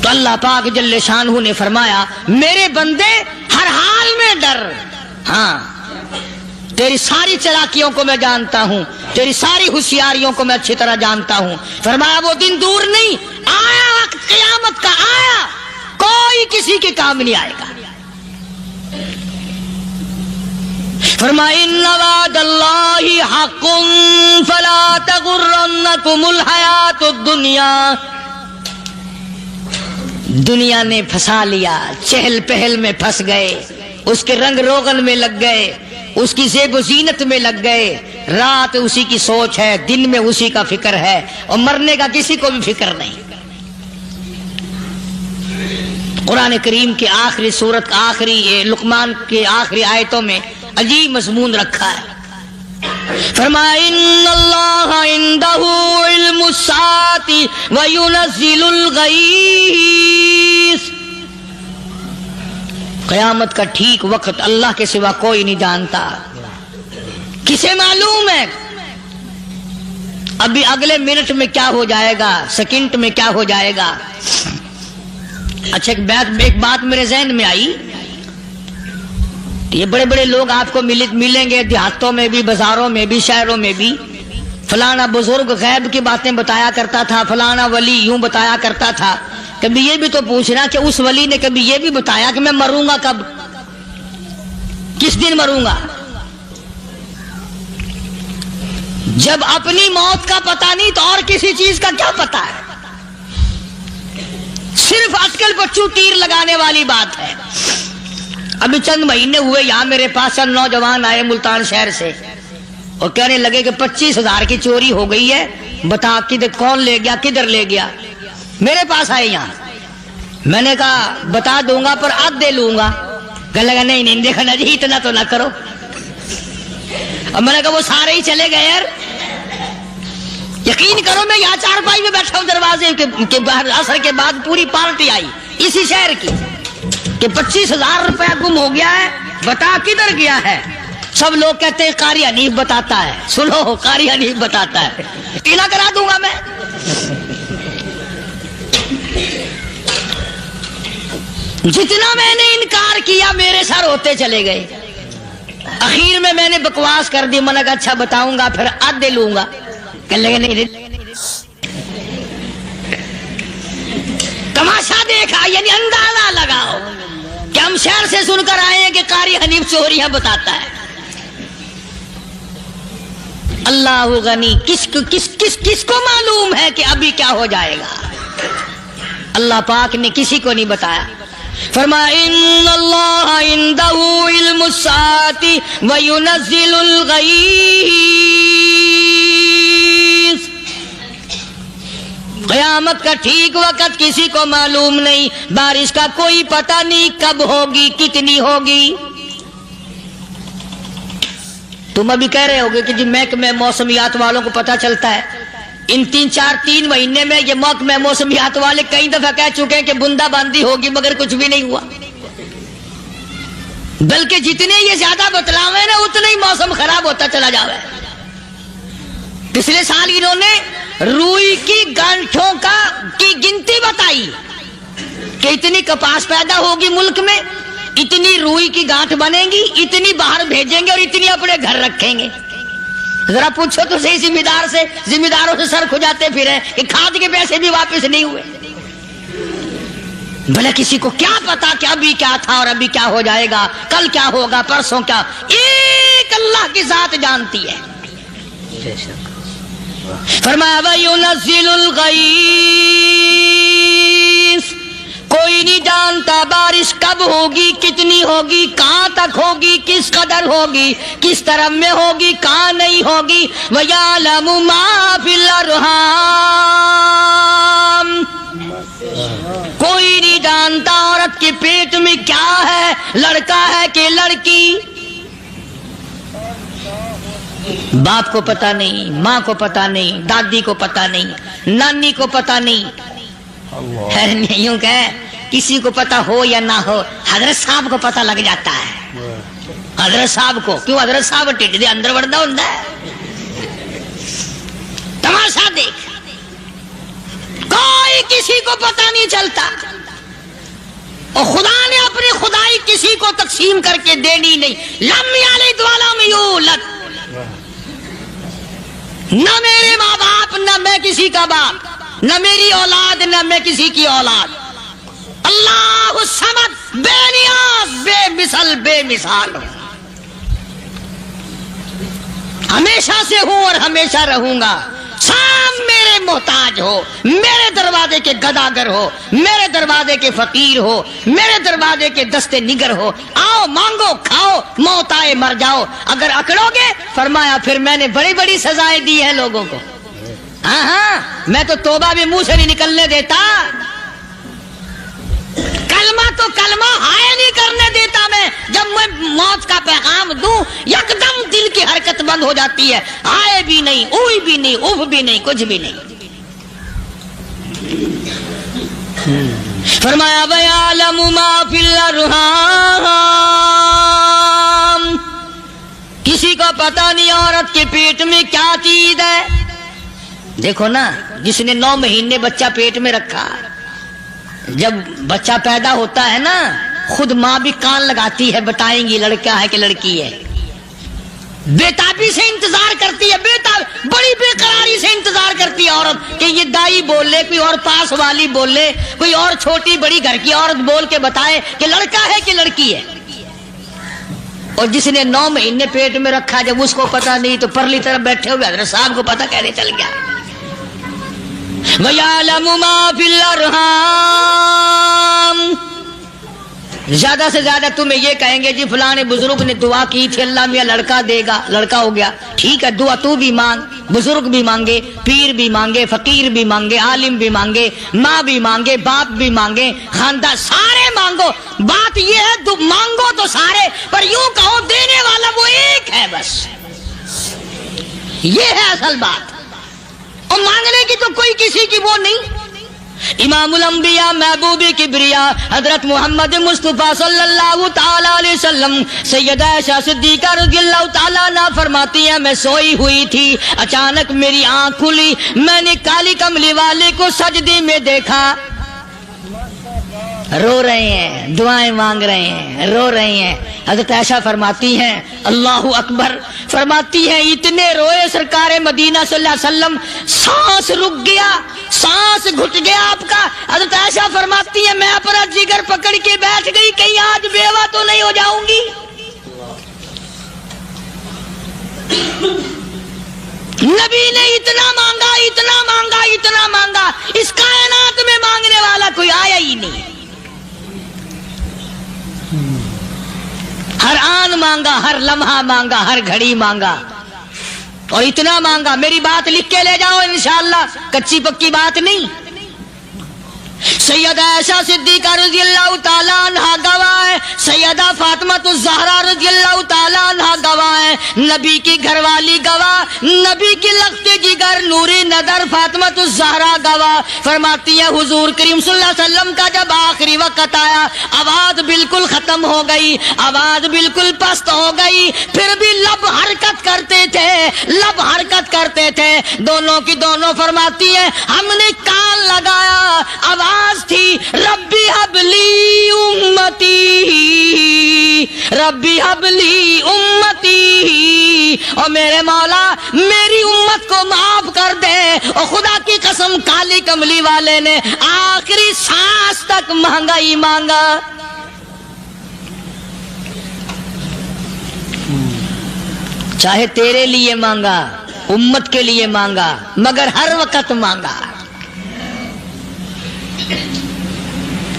تو اللہ پاک جل شانہ نے فرمایا میرے بندے ہر حال میں ڈر، ہاں تیری ساری چلاکیوں کو میں جانتا ہوں، تیری ساری ہوشیاریوں کو میں اچھی طرح جانتا ہوں۔ فرمایا وہ دن دور نہیں، آیا وقت قیامت کا، آیا، کوئی کسی کے کام نہیں آئے گا۔ فرمایا ان وعد اللہ حق فلا تغرنکم الحیات الدنیا۔ دنیا نے پھنسا لیا، چہل پہل میں پھنس گئے، اس کے رنگ روغن میں لگ گئے، اس کی زیب و زینت میں لگ گئے، رات اسی کی سوچ ہے، دن میں اسی کا فکر ہے، اور مرنے کا کسی کو بھی فکر نہیں۔ قرآن کریم کے آخری سورت کا آخری لقمان کے آخری آیتوں میں عجیب مضمون رکھا ہے۔ فرمایا ان اللہ عندہ علم الساعۃ وینزل الغیث۔ قیامت کا ٹھیک وقت اللہ کے سوا کوئی نہیں جانتا، کسے معلوم ہے ابھی اگلے منٹ میں کیا ہو جائے گا، سیکنڈ میں کیا ہو جائے گا۔ اچھا ایک بات میرے ذہن میں آئی، یہ بڑے بڑے لوگ آپ کو ملیں گے دیہاتوں میں بھی، بازاروں میں بھی، شہروں میں بھی، فلانا بزرگ غیب کی باتیں بتایا کرتا تھا، فلانا ولی یوں بتایا کرتا تھا۔ کبھی یہ بھی تو پوچھنا کہ اس ولی نے کبھی یہ بھی بتایا کہ میں مروں گا کب، کس دن مروں گا؟ جب اپنی موت کا پتہ نہیں تو اور کسی چیز کا کیا پتہ ہے؟ صرف اٹکل بچوں تیر لگانے والی بات ہے۔ ابھی چند مہینے ہوئے یہاں میرے پاس چند نوجوان آئے ملتان شہر سے اور کہنے لگے کہ 25,000 کی چوری ہو گئی ہے، بتا کدھر کون لے گیا، کدھر لے گیا۔ میرے پاس آئے یہاں، میں نے کہا بتا دوں گا پر آدھے لوں گا۔ کہنے لگا نہیں نہیں دیکھنا جی اتنا تو نہ کرو۔ اور میں نے کہا وہ سارے ہی چلے گئے یار، یقین کرو میں یہاں چارپائی میں بیٹھا ہوں دروازے کے باہر، عصر کے بعد پوری پارٹی آئی اسی شہر کی کہ 25,000 روپیہ گم ہو گیا ہے، بتا کدھر گیا ہے۔ سب لوگ کہتے ہیں قاری حنیف بتاتا ہے، سنو قاری حنیف بتاتا ہے، یقین کرا دوں گا میں۔ جتنا میں نے انکار کیا میرے سر ہوتے چلے گئے۔ اخیر میں نے بکواس کر دی، میں نے کہا اچھا بتاؤں گا پھر آدھے لوں گا۔ کہنے لگے نہیں، تماشا دیکھا، یعنی اندازہ لگاؤ کہ ہم شہر سے سن کر آئے ہیں کہ قاری حنیف چوریاں بتاتا ہے۔ اللہ غنی، کس کو معلوم ہے کہ ابھی کیا ہو جائے گا؟ اللہ پاک نے کسی کو نہیں بتایا۔ فرمایا ان اللہ عندہ علم الساعۃ وینزل الغیث۔ قیامت کا ٹھیک وقت کسی کو معلوم نہیں، بارش کا کوئی پتہ نہیں کب ہوگی، کتنی ہوگی۔ تم ابھی کہہ رہے ہوگے کہ جی محکمہ موسمیات والوں کو پتہ چلتا ہے، ان 3 مہینے میں یہ محکمہ موسمیات والے کئی دفعہ کہہ چکے ہیں کہ بندہ باندی ہوگی، مگر کچھ بھی نہیں ہوا۔ بلکہ جتنے یہ زیادہ بتلاوے نا اتنا ہی موسم خراب ہوتا چلا جاوے۔ پچھلے سال انہوں نے روئی کی گانٹھوں کی گنتی بتائی کہ اتنی کپاس پیدا ہوگی ملک میں، اتنی روئی کی گانٹھ بنے گی، اتنی باہر بھیجیں گے اور اتنی اپنے گھر رکھیں گے۔ ذرا پوچھو تو صحیح ذمہ داروں سے سر کھجاتے پھرے کہ کھاد کے پیسے بھی واپس نہیں ہوئے۔ بھلے کسی کو کیا پتا کہ ابھی کیا تھا اور ابھی کیا ہو جائے گا، کل کیا ہوگا، پرسوں کیا، ایک اللہ کی ذات جانتی ہے۔ فرمایا وَيُنَزِّلُ الْغَيْثَ، کوئی نہیں جانتا بارش کب ہوگی، کتنی ہوگی، کہاں تک ہوگی، کس قدر ہوگی، کس طرف میں ہوگی، کہاں نہیں ہوگی۔ وَيَعْلَمُ مَا فِي الْأَرْحَامِ، کوئی نہیں جانتا عورت کے پیٹ میں کیا ہے، لڑکا ہے کہ لڑکی۔ باپ کو پتہ نہیں، ماں کو پتہ نہیں، دادی کو پتہ نہیں، نانی کو پتہ نہیں۔ یوں کہ کسی کو پتہ ہو یا نہ ہو، حضرت صاحب کو پتہ لگ جاتا ہے۔ حضرت صاحب کو کیوں؟ حضرت صاحب ٹھڈ دے اندر وڑدا ہوندا ہے۔ تماشا دیکھ، کوئی کسی کو پتہ نہیں چلتا۔ اور خدا نے اپنی خدائی کسی کو تقسیم کر کے دینی نہیں. لم یلد ولم یولد. نہ میرے ماں باپ، نہ میں کسی کا باپ، نہ میری اولاد، نہ میں کسی کی اولاد. اللہ الصمد، بے نیاز، بے مثل، بے مثال ہوں. ہمیشہ سے ہوں اور ہمیشہ رہوں گا. شام میرے محتاج ہو، میرے دروازے کے گداگر ہو، میرے دروازے کے فقیر ہو، میرے دروازے کے دستے نگر ہو. آؤ مانگو کھاؤ، موت آئے مر جاؤ. اگر اکڑو گے فرمایا پھر میں نے بڑی بڑی سزائیں دی ہیں لوگوں کو. ہاں ہاں، میں تو توبہ بھی منہ سے نہیں نکلنے دیتا. کلمہ تو کلمہ ہائے نہیں کرنے دیتا میں. جب میں موت کا پیغام دوں یکدم دل کی حرکت بند ہو جاتی ہے. ہائے بھی نہیں، اوئی بھی نہیں، اف بھی نہیں، کچھ بھی نہیں. فرمایا وَيَعْلَمُ مَا فِي الْأَرْحَامِ. کسی کو پتہ نہیں عورت کے پیٹ میں کیا چیز ہے. دیکھو نا، جس نے 9 مہینے بچہ پیٹ میں رکھا، جب بچہ پیدا ہوتا ہے نا خود ماں بھی کان لگاتی ہے، بتائیں گی لڑکا ہے کہ لڑکی ہے. بےتابی سے انتظار کرتی ہے، بڑی بے قراری سے انتظار کرتی ہے عورت کہ یہ دائی بول لے، کوئی اور پاس والی بول لے، کوئی اور چھوٹی بڑی گھر کی عورت بول کے بتائے کہ لڑکا ہے کہ لڑکی ہے. اور جس نے 9 مہینے پیٹ میں رکھا، جب اس کو پتہ نہیں تو پرلی طرف بیٹھے ہوئے حضرت صاحب کو پتہ کیسے چل گیا. وَيَعْلَمُ مَا فِي الْأَرْحَامِ. زیادہ سے زیادہ تمہیں یہ کہیں گے جی فلاں بزرگ نے دعا کی تھی اللہ میاں لڑکا دے گا، لڑکا ہو گیا. ٹھیک ہے، دعا تو بھی مانگ، بزرگ بھی مانگے، پیر بھی مانگے، فقیر بھی مانگے، عالم بھی مانگے، ماں بھی مانگے، باپ بھی مانگے، خاندان سارے مانگو. بات یہ ہے مانگو تو سارے، پر یوں کہو دینے والا وہ ایک ہے بس. یہ ہے اصل بات. اور مانگنے کی تو کوئی کسی کی وہ نہیں. امام الانبیاء محبوب کبریا حضرت محمد مصطفیٰ صلی اللہ تعالی علیہ وسلم سیدہ عائشہ صدیقہ رضی اللہ تعالیٰ عنہ فرماتی ہیں میں سوئی ہوئی تھی، اچانک میری آنکھ کھلی، میں نے کالی کملی والے کو سجدے میں دیکھا. رو رہے ہیں، دعائیں مانگ رہے ہیں، رو رہے ہیں. حضرت عائشہ فرماتی ہیں اللہ اکبر، فرماتی ہیں اتنے روئے سرکار مدینہ صلی اللہ علیہ وسلم، سانس رک گیا، سانس گھٹ گیا آپ کا. حضرت عائشہ فرماتی ہیں میں اپنا جگر پکڑ کے بیٹھ گئی، کہیں آج بیوہ تو نہیں ہو جاؤں گی. نبی نے اتنا مانگا، اتنا مانگا، اتنا مانگا، اس کائنات میں مانگنے والا کوئی آیا ہی نہیں. ہر آن مانگا، ہر لمحہ مانگا، ہر گھڑی مانگا، اور اتنا مانگا. میری بات لکھ کے لے جاؤ انشاءاللہ، کچی پکی بات نہیں. سیدہ عائشہ صدیقہ رضی اللہ تعالیٰ عنہ گواہ ہے، سیدہ فاطمہ الزہرا رضی اللہ تعالیٰ عنہ گواہ ہے، نبی کی گھر والی گواہ، نبی کی لخت جگر نوری نظر فاطمہ الزہرا گواہ. فرماتی ہے حضور کریم صلی اللہ علیہ وسلم کا جب آخری وقت آیا، آواز بالکل ختم ہو گئی، آواز بالکل پست ہو گئی، پھر بھی لب حرکت کرتے تھے، لب حرکت کرتے تھے، دونوں کی دونوں. فرماتی ہے ہم نے کان لگایا، آواز تھی ربی حبلی امتی، ربی حبلی امتی، اور میرے مولا میری امت کو معاف کر دے. اور خدا کی قسم کالی کملی والے نے آخری سانس تک مانگا ہی مانگا. چاہے تیرے لیے مانگا، امت کے لیے مانگا، مگر ہر وقت مانگا.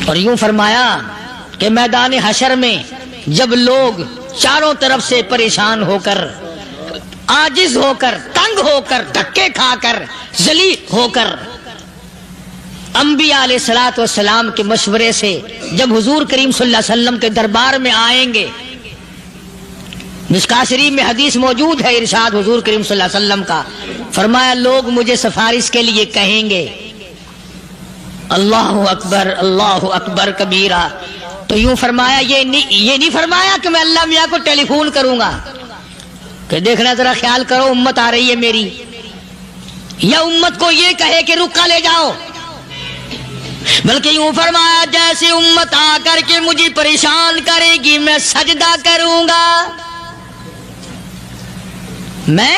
اور یوں فرمایا کہ میدان حشر میں جب لوگ چاروں طرف سے پریشان ہو کر، عاجز ہو کر، تنگ ہو کر، دھکے کھا کر، ذلیل ہو کر، انبیاء علیہ الصلوۃ والسلام کے مشورے سے جب حضور کریم صلی اللہ علیہ وسلم کے دربار میں آئیں گے، مشکاۃ شریف میں حدیث موجود ہے، ارشاد حضور کریم صلی اللہ علیہ وسلم کا، فرمایا لوگ مجھے سفارش کے لیے کہیں گے اللہ اکبر، اللہ اکبر کبیرہ. تو یوں فرمایا یہ نہیں فرمایا کہ میں اللہ میاں کو ٹیلی فون کروں گا کہ دیکھنا ذرا خیال کرو امت آ رہی ہے میری، یا امت کو یہ کہے کہ رکا لے جاؤ. بلکہ یوں فرمایا جیسے امت آ کر کے مجھے پریشان کرے گی میں سجدہ کروں گا، میں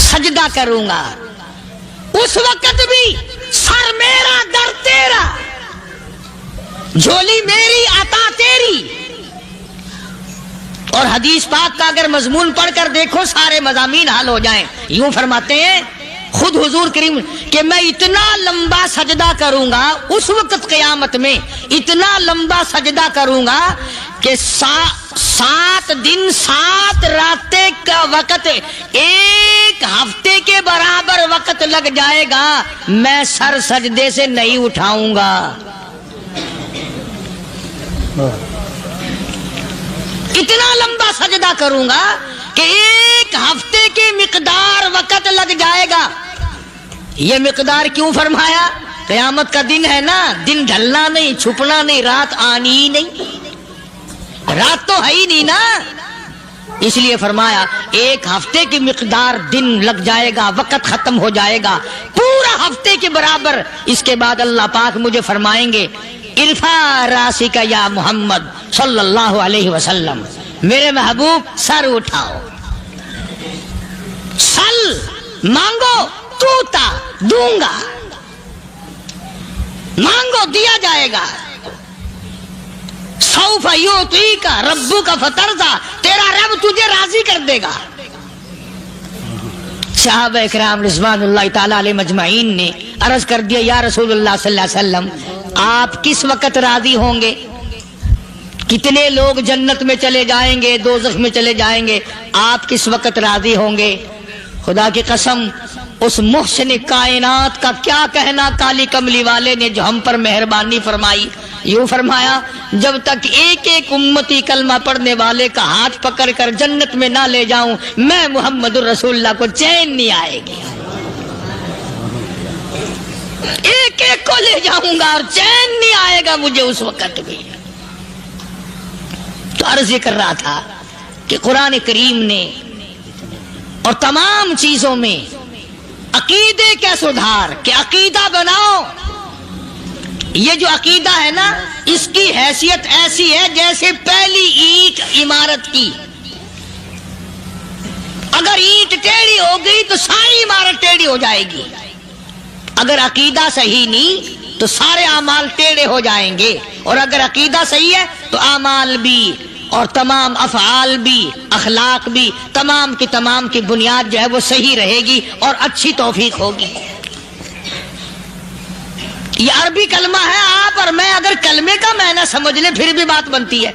سجدہ کروں گا، اس وقت بھی سر میرا در تیرا، جھولی میری عطا تیری۔ اور حدیث پاک کا اگر مضمون پڑھ کر دیکھو سارے مضامین حل ہو جائیں۔ یوں فرماتے ہیں خود حضور کریم کہ میں اتنا لمبا سجدہ کروں گا اس وقت قیامت میں، اتنا لمبا سجدہ کروں گا کہ 7 دن 7 راتیں کا وقت 1 ہفتے کے برابر وقت لگ جائے گا، میں سر سجدے سے نہیں اٹھاؤں گا۔ اتنا لمبا سجدہ کروں گا کہ 1 ہفتے کی مقدار وقت لگ جائے گا۔ یہ مقدار کیوں فرمایا؟ قیامت کا دن ہے نا، دن ڈھلنا نہیں، چھپنا نہیں، رات آنی ہی نہیں، رات تو ہے ہی نہیں نا، اس لیے فرمایا 1 ہفتے کی مقدار دن لگ جائے گا، وقت ختم ہو جائے گا پورا ہفتے کے برابر۔ اس کے بعد اللہ پاک مجھے فرمائیں گے ارفع راسک یا محمد صلی اللہ علیہ وسلم، میرے محبوب سر اٹھاؤ، سل مانگو توتا دوں گا، مانگو دیا جائے گا، سوف یعطیک ربک فترضی، تیرا رب تجھے راضی کر دے گا۔ صحابہ اکرام رضوان اللہ تعالی علیہ مجمعین نے عرض کر دیا یا رسول اللہ صلی اللہ علیہ وسلم آپ کس وقت راضی ہوں گے؟ کتنے لوگ جنت میں چلے جائیں گے، دوزخ میں چلے جائیں گے، آپ کس وقت راضی ہوں گے؟ خدا کی قسم اس محسن کائنات کا کیا کہنا کالی کملی والے نے جو ہم پر مہربانی فرمائی۔ یوں فرمایا جب تک ایک ایک امتی کلمہ پڑھنے والے کا ہاتھ پکڑ کر جنت میں نہ لے جاؤں میں محمد الرسول اللہ کو چین نہیں آئے گی، ایک ایک کو لے جاؤں گا اور چین نہیں آئے گا مجھے اس وقت بھی۔ تو عرض یہ کر رہا تھا کہ قرآن کریم نے اور تمام چیزوں میں عقیدے کا سدھار کہ عقیدہ بناؤ، یہ جو عقیدہ ہے نا اس کی حیثیت ایسی ہے جیسے پہلی اینٹ عمارت کی، اگر اینٹ ٹیڑھی ہو گئی تو ساری عمارت ٹیڑھی ہو جائے گی، اگر عقیدہ صحیح نہیں تو سارے اعمال ٹیڑھے ہو جائیں گے، اور اگر عقیدہ صحیح ہے تو اعمال بھی اور تمام افعال بھی اخلاق بھی تمام کی بنیاد جو ہے وہ صحیح رہے گی اور اچھی توفیق ہوگی۔ یہ عربی کلمہ ہے، آپ اور میں اگر کلمے کا معنی سمجھ لیں پھر بھی بات بنتی ہے۔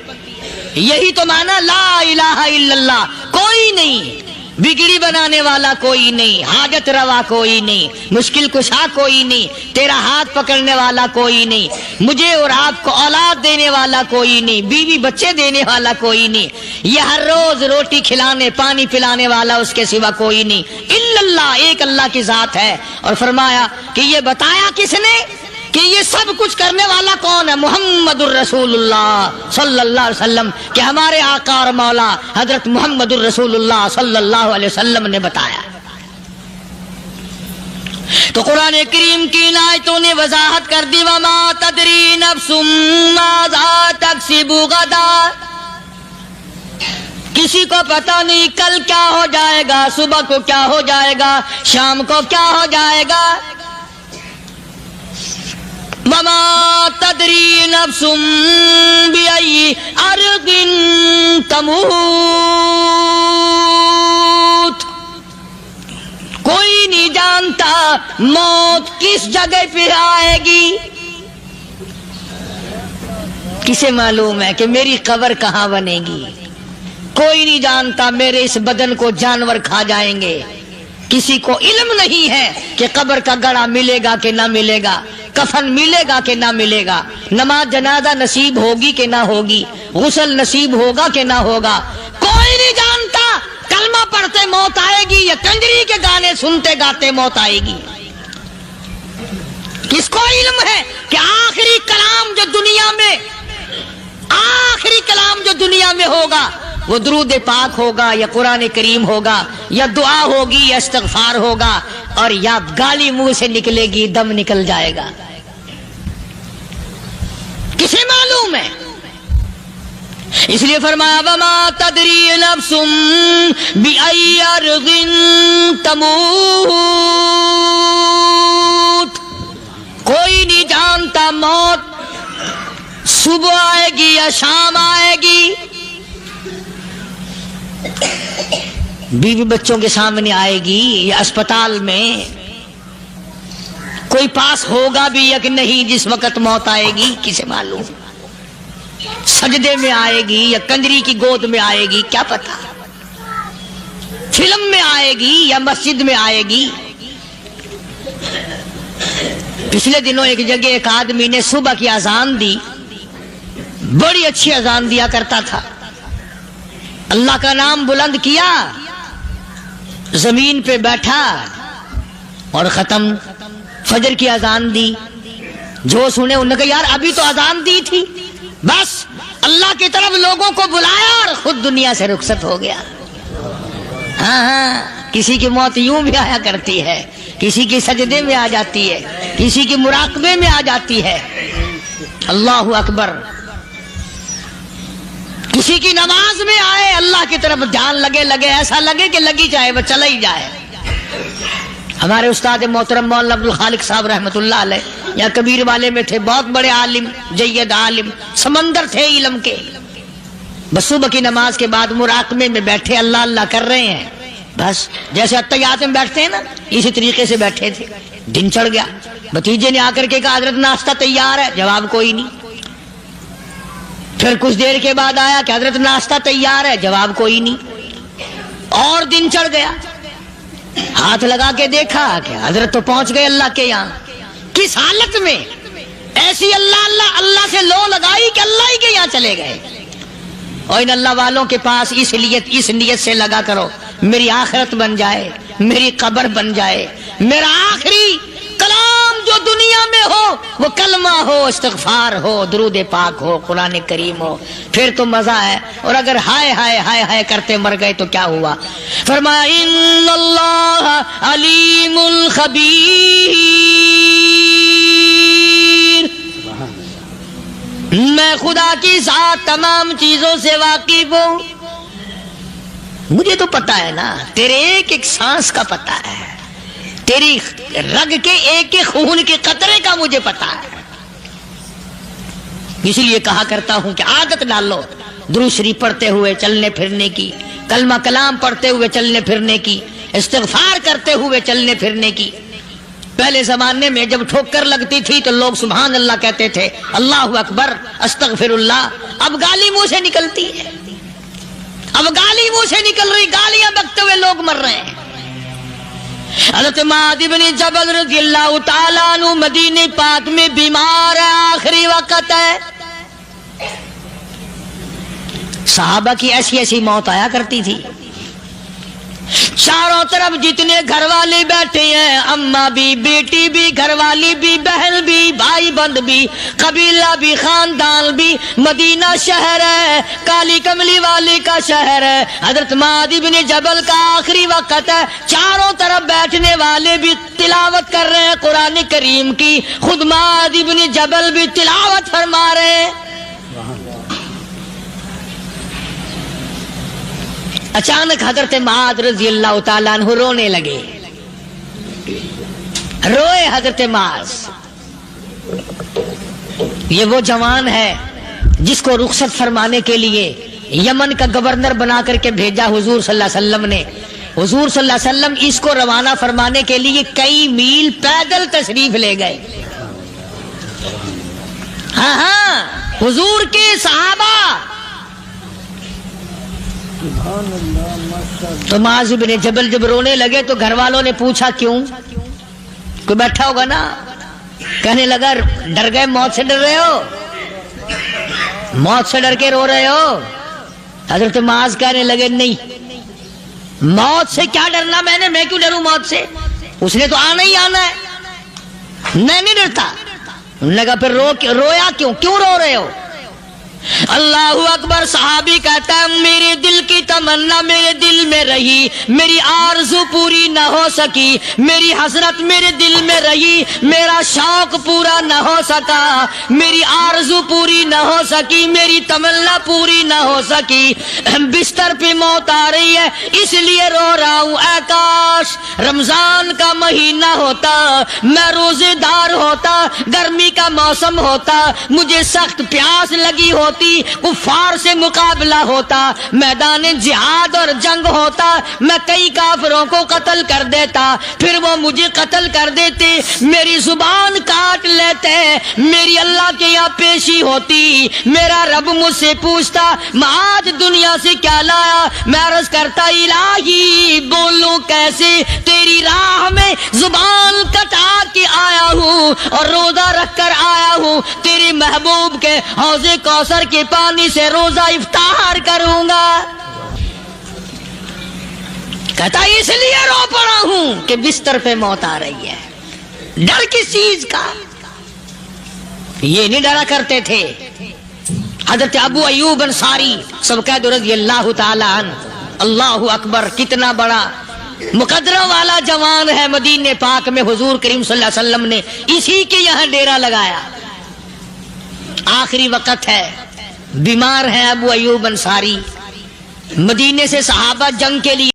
یہی تو معنی لا الہ الا اللہ، کوئی نہیں بگڑی بنانے والا، کوئی نہیں حاجت روا، کوئی نہیں مشکل کشا، کوئی نہیں تیرا ہاتھ پکڑنے والا، کوئی نہیں مجھے اور آپ کو اولاد دینے والا، کوئی نہیں بیوی بچے دینے والا، کوئی نہیں یہ ہر روز روٹی کھلانے پانی پلانے والا اس کے سوا کوئی نہیں الا اللہ، ایک اللہ کی ذات ہے۔ اور فرمایا کہ یہ بتایا کس نے کہ یہ سب کچھ کرنے والا کون ہے؟ محمد الرسول اللہ صلی اللہ علیہ وسلم، کہ ہمارے آقا اور مولا حضرت محمد الرسول اللہ صلی اللہ علیہ وسلم نے بتایا۔ تو قرآن کریم کی ان آیتوں نے وضاحت کر دی وما تدری نفس ماذا تکسب غدا، کسی کو پتہ نہیں کل کیا ہو جائے گا، صبح کو کیا ہو جائے گا، شام کو کیا ہو جائے گا۔ وما تدری نفس بأي أرض تموت، کوئی نہیں جانتا موت کس جگہ پہ آئے گی۔ کسے معلوم ہے کہ میری قبر کہاں بنے گی؟ کوئی نہیں جانتا میرے اس بدن کو جانور کھا جائیں گے۔ کسی کو علم نہیں ہے کہ قبر کا گڑھا ملے گا کہ نہ ملے گا، کفن ملے گا کہ نہ ملے گا، نماز جنازہ نصیب ہوگی کہ نہ ہوگی، غسل نصیب ہوگا کہ نہ ہوگا، کوئی نہیں جانتا۔ کلمہ پڑھتے موت آئے گی یا کنجری کے گانے سنتے گاتے موت آئے گی؟ کس کو علم ہے کہ آخری کلام جو دنیا میں ہوگا وہ درود پاک ہوگا یا قرآن کریم ہوگا یا دعا ہوگی یا استغفار ہوگا، اور یا گالی منہ سے نکلے گی دم نکل جائے گا۔ کسے معلوم ہے؟ اس لیے فرمایا وما تدری نفس بأی ارض تموت، کوئی نہیں جانتا موت صبح آئے گی یا شام آئے گی، بیوی بچوں کے سامنے آئے گی یا اسپتال میں، کوئی پاس ہوگا بھی یا کہ نہیں جس وقت موت آئے گی کسے معلوم؟ سجدے میں آئے گی یا کنجری کی گود میں آئے گی کیا پتا، فلم میں آئے گی یا مسجد میں آئے گی۔ پچھلے دنوں ایک جگہ ایک آدمی نے صبح کی اذان دی، بڑی اچھی اذان دیا کرتا تھا، اللہ کا نام بلند کیا، زمین پہ بیٹھا اور ختم۔ فجر کی اذان دی، جو سنے انہوں نے کہا یار ابھی تو اذان دی تھی، بس اللہ کی طرف لوگوں کو بلایا اور خود دنیا سے رخصت ہو گیا۔ ہاں کسی کی موت یوں بھی آیا کرتی ہے، کسی کی سجدے میں آ جاتی ہے، کسی کی مراقبے میں آ جاتی ہے۔ اللہ اکبر۔ کسی کی نماز میں آئے، اللہ کی طرف دھیان لگے ایسا لگے کہ لگی جائے وہ چلا ہی جائے۔ ہمارے استاد محترم مولانا عبد الخالق صاحب رحمۃ اللہ علیہ یا کبیر والے میں تھے، بہت بڑے عالم، جید عالم، سمندر تھے علم کے۔ بس صبح کی نماز کے بعد مراقبے میں بیٹھے، اللہ اللہ کر رہے ہیں، بس جیسے اتحیات میں بیٹھتے ہیں نا اسی طریقے سے بیٹھے تھے۔ دن چڑھ گیا، بھتیجے نے آ کر کے کہا حضرت ناشتہ تیار ہے، جواب کوئی نہیں۔ پھر کچھ دیر کے بعد آیا کہ حضرت ناشتہ تیار ہے، جواب کوئی نہیں۔ اور دن چڑھ گیا، ہاتھ لگا کے دیکھا کہ حضرت تو پہنچ گئے اللہ کے یہاں۔ کس حالت میں؟ ایسی اللہ اللہ اللہ سے لو لگائی کہ اللہ ہی کے یہاں چلے گئے۔ اور ان اللہ والوں کے پاس اس نیت سے لگا کرو میری آخرت بن جائے، میری قبر بن جائے، میرا آخری کلام جو دنیا میں ہو وہ کلمہ ہو، استغفار ہو، درود پاک ہو، قرآن کریم ہو، پھر تو مزہ ہے۔ اور اگر ہائے ہائے ہائے ہائے کرتے مر گئے تو کیا ہوا؟ فرمایا ان اللہ علیم خبیر، میں خدا کی ذات تمام چیزوں سے واقف ہوں، مجھے تو پتا ہے نا، تیرے ایک ایک سانس کا پتا ہے، تیری رگ کے ایک ایک خون کے قطرے کا مجھے پتا ہے۔ اسی لیے کہا کرتا ہوں کہ عادت ڈالو درود شریف پڑھتے ہوئے چلنے پھرنے کی، کلمہ کلام پڑھتے ہوئے چلنے پھرنے کی، استغفار کرتے ہوئے چلنے پھرنے کی۔ پہلے زمانے میں جب ٹھوکر لگتی تھی تو لوگ سبحان اللہ کہتے تھے، اللہ اکبر، استغفر اللہ۔ اب گالی منہ سے نکلتی ہے، اب گالی منہ سے نکل رہی، گالیاں بکتے ہوئے لوگ مر رہے ہیں۔ حضرت معاذ بن جبل رضی اللہ تعالیٰ عنہ مدینہ پاک میں بیمار ہے، آخری وقت ہے۔ صحابہ کی ایسی ایسی موت آیا کرتی تھی، چاروں طرف جتنے گھر والے بیٹھے ہیں، اماں بھی، بیٹی بھی، گھر والی بھی، بہن بھی، بھائی بند بھی، قبیلہ بھی، خاندان بھی، مدینہ شہر ہے، کالی کملی والے کا شہر ہے، حضرت معاذ بن جبل کا آخری وقت ہے، چاروں طرف بیٹھنے والے بھی تلاوت کر رہے ہیں قرآن کریم کی، خود معاذ بن جبل بھی تلاوت فرما رہے ہیں۔ اچانک حضرت معاذ رضی اللہ تعالیٰ عنہ رونے لگے، روئے حضرت معاذ۔ یہ وہ جوان ہے جس کو رخصت فرمانے کے لیے یمن کا گورنر بنا کر کے بھیجا حضور صلی اللہ علیہ وسلم نے۔ حضور صلی اللہ علیہ وسلم اس کو روانہ فرمانے کے لیے کئی میل پیدل تشریف لے گئے۔ ہاں حضور کے صحابہ۔ تو معاذ بن جبل جب رونے لگے تو گھر والوں نے پوچھا کیوں؟ کوئی بیٹھا ہوگا نا، کہنے لگا ڈر گئے، موت سے ڈر رہے ہو، موت سے ڈر کے رو رہے ہو؟ حضرت معاذ کہنے لگے نہیں، موت سے کیا ڈرنا، میں کیوں ڈروں موت سے، اس نے تو آنا ہی آنا ہے، میں نہیں ڈرتا۔ انہوں نے کہا پھر رویا کیوں رو رہے ہو؟ اللہ اکبر. صحابی کہتا ہے میرے دل کی تمنا میرے دل میں رہی, میری آرزو پوری نہ ہو سکی, میری حسرت میرے دل میں رہی, میرا شوق پورا نہ ہو سکا, میری آرزو پوری نہ ہو سکی, میری تمنا پوری نہ ہو سکی. بستر پہ موت آ رہی ہے اس لیے رو رہا ہوں. اے کاش رمضان کا مہینہ ہوتا, میں روزے دار ہوتا, گرمی کا موسم ہوتا, مجھے سخت پیاس لگی ہوتی, کفار سے مقابلہ ہوتا, میدان جہاد اور جنگ ہوتا, میں کئی کافروں کو قتل کر دیتا, پھر وہ مجھے قتل کر دیتے, میری زبان کاٹ لیتے, میری اللہ کے یہاں پیشی ہوتی, میرا رب مجھ سے پوچھتا آج دنیا سے کیا لایا. میں عرض کرتا الہی بولوں کیسے, تیری راہ میں زبان کٹا کے آیا ہوں اور روزہ رکھ کر آیا ہوں, تیرے محبوب کے حوض کوثر کے پانی سے روزہ افطار کروں گا. کہتا اس لیے رو پڑا ہوں کہ بستر پہ موت آ رہی ہے. ڈر کس چیز کا؟ یہ نہیں ڈرا کرتے تھے. حضرت ابو ایوب انصاری سب کہہ دو رضی اللہ تعالی عنہ. اللہ اکبر, کتنا بڑا مقدرہ والا جوان ہے. مدینے پاک میں حضور کریم صلی اللہ علیہ وسلم نے اسی کے یہاں ڈیرا لگایا. آخری وقت ہے, بیمار ہے ابو ایوب انصاری. مدینے سے صحابہ جنگ کے لیے